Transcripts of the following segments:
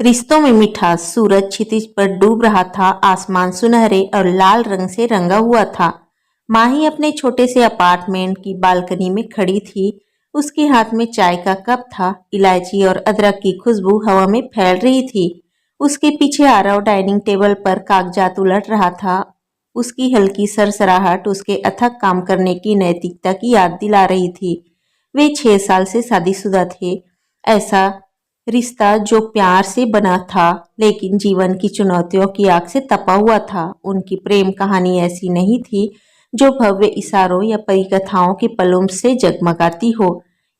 रिश्तों में मिठास। सूरज क्षितिज पर डूब रहा था। आसमान सुनहरे और लाल रंग से रंगा हुआ था। माही अपने छोटे से अपार्टमेंट की बालकनी में खड़ी थी। उसके हाथ में चाय का कप था। इलायची और अदरक की खुशबू हवा में फैल रही थी। उसके पीछे आरव डाइनिंग टेबल पर कागजात उलट रहा था। उसकी हल्की सरसराहट उसके अथक काम करने की नैतिकता की याद दिला रही थी। वे 6 साल से शादीशुदा थे। ऐसा रिश्ता जो प्यार से बना था लेकिन जीवन की चुनौतियों की आग से तपा हुआ था। उनकी प्रेम कहानी ऐसी नहीं थी जो भव्य इशारों या परिकथाओं के पलों से जगमगाती हो।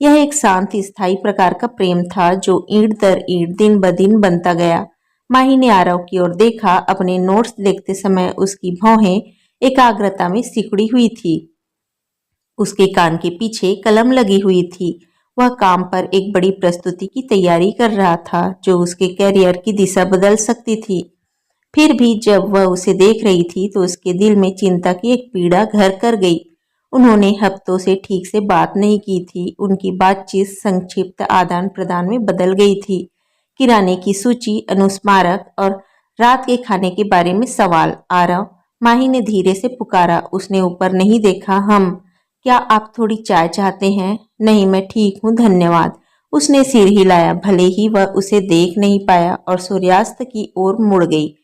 यह एक शांत स्थायी प्रकार का प्रेम था जो ईंट दर ईंट दिन ब दिन बनता गया। माही ने आरव की ओर देखा। अपने नोट्स देखते समय उसकी भौहें एकाग्रता में सिकुड़ी हुई थी। उसके कान के पीछे कलम लगी हुई थी। वह काम पर एक बड़ी प्रस्तुति की तैयारी कर रहा था जो उसके कैरियर की दिशा बदल सकती थी। फिर भी जब वह उसे देख रही थी तो उसके दिल में चिंता की एक पीड़ा घर कर गई। उन्होंने हफ्तों से ठीक से बात नहीं की थी। उनकी बातचीत संक्षिप्त आदान प्रदान में बदल गई थी। किराने की सूची, अनुस्मारक और रात के खाने के बारे में सवाल। आरव, माही ने धीरे से पुकारा। उसने ऊपर नहीं देखा। हम, क्या आप थोड़ी चाय चाहते हैं? नहीं, मैं ठीक हूँ, धन्यवाद। उसने सिर हिलाया। भले ही वह उसे देख नहीं पाया और सूर्यास्त की ओर मुड़ गई।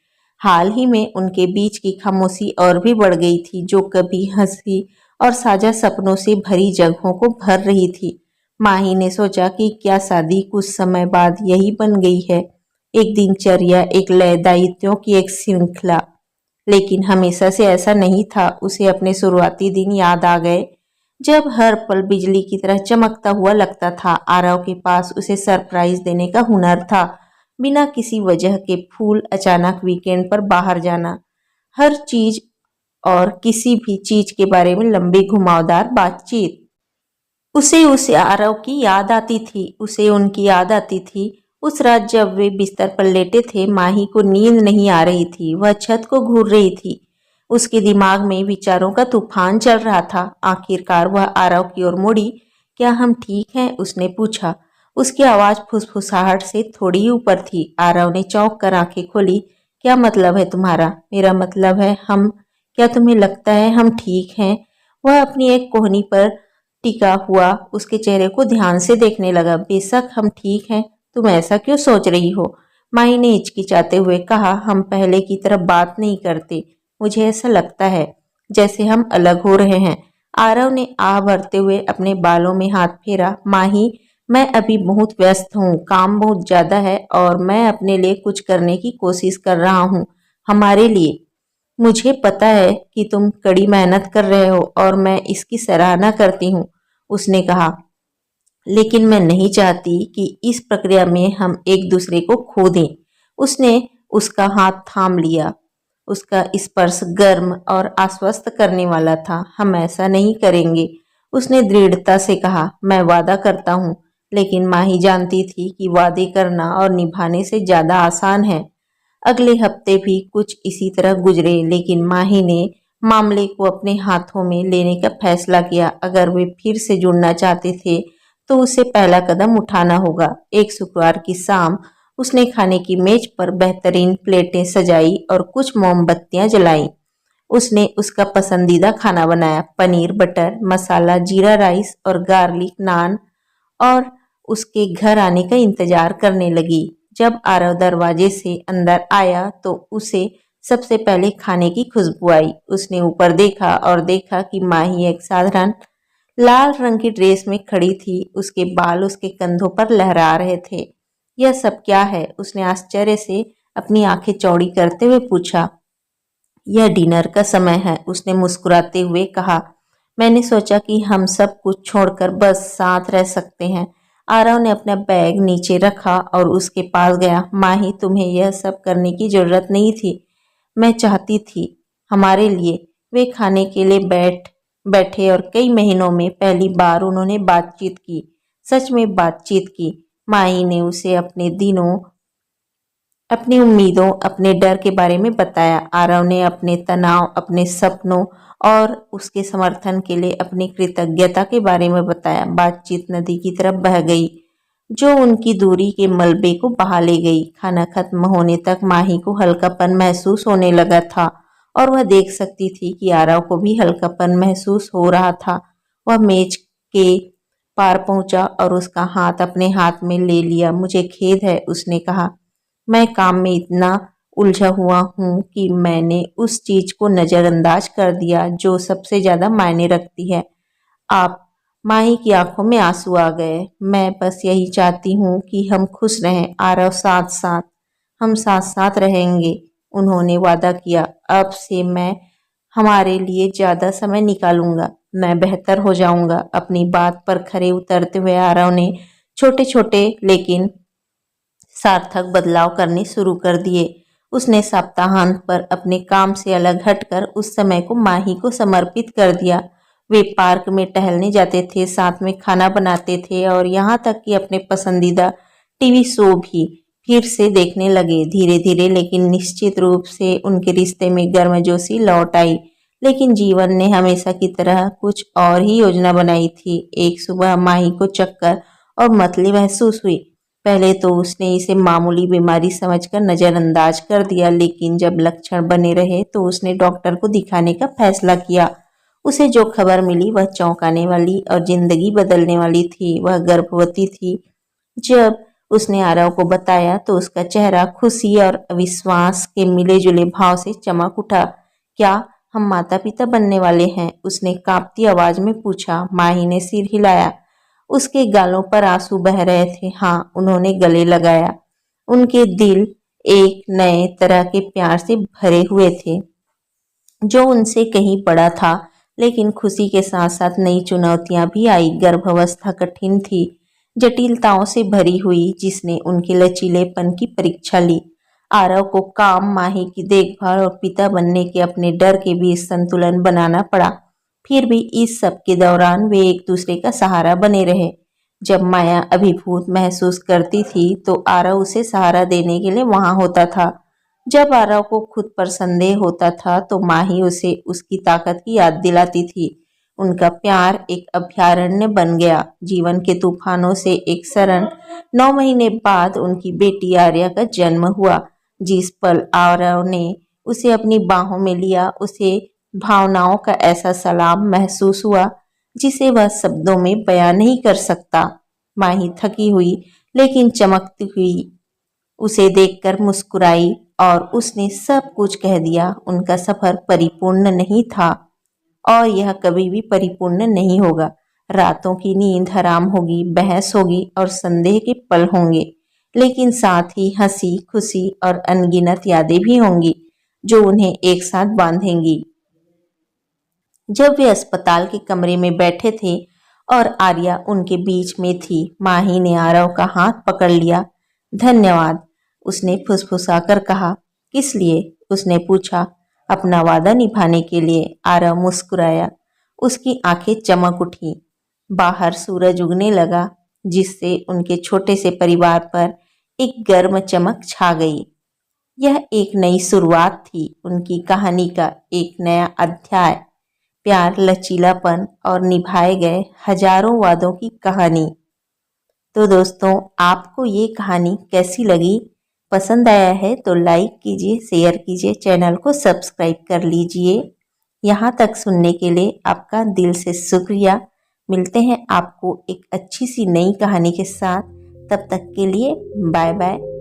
हाल ही में उनके बीच की खामोशी और भी बढ़ गई थी जो कभी हंसी और साझा सपनों से भरी जगहों को भर रही थी। माही ने सोचा कि क्या शादी कुछ समय बाद यही बन गई है, एक दिनचर्या, एक लय, दायित्वों की एक श्रृंखला। लेकिन हमेशा से ऐसा नहीं था। उसे अपने शुरुआती दिन याद आ गए जब हर पल बिजली की तरह चमकता हुआ लगता था। आरव के पास उसे सरप्राइज देने का हुनर था। बिना किसी वजह के फूल, अचानक वीकेंड पर बाहर जाना, हर चीज और किसी भी चीज के बारे में लंबी घुमावदार बातचीत। उसे आरव की याद आती थी। उसे उनकी याद आती थी। उस रात जब वे बिस्तर पर लेटे थे, माही को नींद नहीं आ रही थी। वह छत को घूर रही थी। उसके दिमाग में विचारों का तूफान चल रहा था। आखिरकार वह आरव की ओर मुड़ी। क्या हम ठीक हैं? उसने पूछा। उसकी आवाज फुसफुसाहट से थोड़ी ऊपर थी। आरव ने चौंक कर आंखें खोली। क्या मतलब है तुम्हारा? मेरा मतलब है हम। क्या तुम्हें लगता है हम ठीक हैं? वह अपनी एक कोहनी पर टिका हुआ उसके चेहरे को ध्यान से देखने लगा। बेशक हम ठीक हैं। तुम ऐसा क्यों सोच रही हो? माही ने हिचकिचाते हुए कहा। हम पहले की तरह बात नहीं करते। मुझे ऐसा लगता है जैसे हम अलग हो रहे हैं। आरव ने आह भरते हुए अपने बालों में हाथ फेरा। माही, मैं अभी बहुत व्यस्त हूँ, काम बहुत ज्यादा है और मैं अपने लिए कुछ करने की कोशिश कर रहा हूँ, हमारे लिए। मुझे पता है कि तुम कड़ी मेहनत कर रहे हो और मैं इसकी सराहना करती हूँ, उसने कहा। लेकिन मैं नहीं चाहती कि इस प्रक्रिया में हम एक दूसरे को खो दें। उसने उसका हाथ थाम लिया। उसका स्पर्श गर्म और आश्वस्त करने वाला था। हम ऐसा नहीं करेंगे, उसने दृढ़ता से कहा। मैं वादा करता हूँ। लेकिन माही जानती थी कि वादे करना और निभाने से ज्यादा आसान है। अगले हफ्ते भी कुछ इसी तरह गुजरे लेकिन माही ने मामले को अपने हाथों में लेने का फैसला किया। अगर वे फिर से जुड़ना चाहते थे तो उसे पहला कदम उठाना होगा। एक शुक्रवार की शाम उसने खाने की मेज पर बेहतरीन प्लेटें सजाई और कुछ मोमबत्तियां जलाई। उसने उसका पसंदीदा खाना बनाया, पनीर बटर मसाला, जीरा राइस और गार्लिक नान, और उसके घर आने का इंतजार करने लगी। जब आरव दरवाजे से अंदर आया तो उसे सबसे पहले खाने की खुशबू आई। उसने ऊपर देखा और देखा कि माही एक साधारण लाल रंग की ड्रेस में खड़ी थी। उसके बाल उसके कंधों पर लहरा रहे थे। यह सब क्या है? उसने आश्चर्य से अपनी आंखें चौड़ी करते हुए पूछा। यह डिनर का समय है, उसने मुस्कुराते हुए कहा। मैंने सोचा कि हम सब कुछ छोड़कर बस साथ रह सकते हैं। आरव ने अपना बैग नीचे रखा और उसके पास गया। माही, तुम्हें यह सब करने की जरूरत नहीं थी। मैं चाहती थी हमारे लिए। वे खाने के लिए बैठे और कई महीनों में पहली बार उन्होंने बातचीत की, सच में बातचीत की। माही ने उसे अपने दिनों, अपनी उम्मीदों, अपने डर के बारे में बताया। आरव ने अपने तनाव, अपने सपनों और उसके समर्थन के लिए अपनी कृतज्ञता के बारे में बताया। बातचीत नदी की तरफ बह गई। जो उनकी दूरी के मलबे को बहा ले गई। खाना खत्म होने तक माही को हल्कापन महसूस होने लगा था और वह देख सकती थी कि आरव को भी हल्कापन महसूस हो रहा था। वह मेज के पार पहुंचा और उसका हाथ अपने हाथ में ले लिया। मुझे खेद है, उसने कहा। मैं काम में इतना उलझा हुआ हूँ कि मैंने उस चीज को नजरअंदाज कर दिया जो सबसे ज्यादा मायने रखती है। आप माही की आंखों में आंसू आ गए। मैं बस यही चाहती हूँ कि हम खुश रहें आरव, साथ साथ हम साथ साथ रहेंगे, उन्होंने वादा किया। अब से मैं हमारे लिए ज्यादा समय निकालूंगा, मैं बेहतर हो जाऊंगा। अपनी बात पर खरे उतरते हुए आरव ने छोटे छोटे लेकिन सार्थक बदलाव करने शुरू कर दिए। उसने सप्ताहांत पर अपने काम से अलग हटकर उस समय को माही को समर्पित कर दिया। वे पार्क में टहलने जाते थे, साथ में खाना बनाते थे और यहाँ तक कि अपने पसंदीदा टीवी शो भी फिर से देखने लगे। धीरे धीरे लेकिन निश्चित रूप से उनके रिश्ते में गर्मजोशी लौट आई। लेकिन जीवन ने हमेशा की तरह कुछ और ही योजना बनाई थी। एक सुबह माही को चक्कर और मतली महसूस हुई। पहले तो उसने इसे मामूली बीमारी समझकर नजरअंदाज कर दिया, लेकिन जब लक्षण बने रहे तो उसने डॉक्टर को दिखाने का फैसला किया। उसे जो खबर मिली वह चौंकाने वाली और जिंदगी बदलने वाली थी। वह गर्भवती थी। जब उसने आरव को बताया तो उसका चेहरा खुशी और अविश्वास के मिले जुले भाव से चमक उठा। क्या हम माता पिता बनने वाले हैं? उसने कांपती आवाज में पूछा। माही ने सिर हिलाया। उसके गालों पर आंसू बह रहे थे। हाँ, उन्होंने गले लगाया। उनके दिल एक नए तरह के प्यार से भरे हुए थे जो उनसे कहीं बड़ा था। लेकिन खुशी के साथ साथ नई चुनौतियां भी आई। गर्भावस्था कठिन थी, जटिलताओं से भरी हुई, जिसने उनके लचीलेपन की परीक्षा ली। आरव को काम, माही की देखभाल और पिता बनने के अपने डर के बीच संतुलन बनाना पड़ा। फिर भी इस सब के दौरान वे एक दूसरे का सहारा बने रहे। जब माया अभिभूत महसूस करती थी तो आरव उसे सहारा देने के लिए वहां होता था। जब आरव को खुद पर संदेह होता था तो माही उसे उसकी ताकत की याद दिलाती थी। उनका प्यार एक अभयारण्य बन गया। जीवन के तूफानों से एक शरण। 9 महीने बाद उनकी बेटी आर्या का जन्म हुआ। जिस पल आरव ने उसे अपनी बाहों में लिया, उसे भावनाओं का ऐसा सलाम महसूस हुआ जिसे वह शब्दों में बयां नहीं कर सकता। माही थकी हुई लेकिन चमकती हुई उसे देखकर मुस्कुराई और उसने सब कुछ कह दिया। उनका सफर परिपूर्ण नहीं था और यह कभी भी परिपूर्ण नहीं होगा। रातों की नींद हराम होगी, बहस होगी और संदेह के पल होंगे, लेकिन साथ ही हंसी, खुशी और अनगिनत यादें भी होंगी जो उन्हें एक साथ बांधेंगी। जब वे अस्पताल के कमरे में बैठे थे और आर्या उनके बीच में थी, माही ने आरव का हाथ पकड़ लिया। धन्यवाद, उसने फुसफुसाकर कहा। किस लिए? उसने पूछा। अपना वादा निभाने के लिए, आरव मुस्कुराया। उसकी आंखें चमक उठी। बाहर सूरज उगने लगा जिससे उनके छोटे से परिवार पर एक गर्म चमक छा गई। यह एक नई शुरुआत थी, उनकी कहानी का एक नया अध्याय। प्यार, लचीलापन और निभाए गए हजारों वादों की कहानी। तो दोस्तों, आपको ये कहानी कैसी लगी? पसंद आया है तो लाइक कीजिए, शेयर कीजिए, चैनल को सब्सक्राइब कर लीजिए। यहाँ तक सुनने के लिए आपका दिल से शुक्रिया। मिलते हैं आपको एक अच्छी सी नई कहानी के साथ। तब तक के लिए बाय बाय।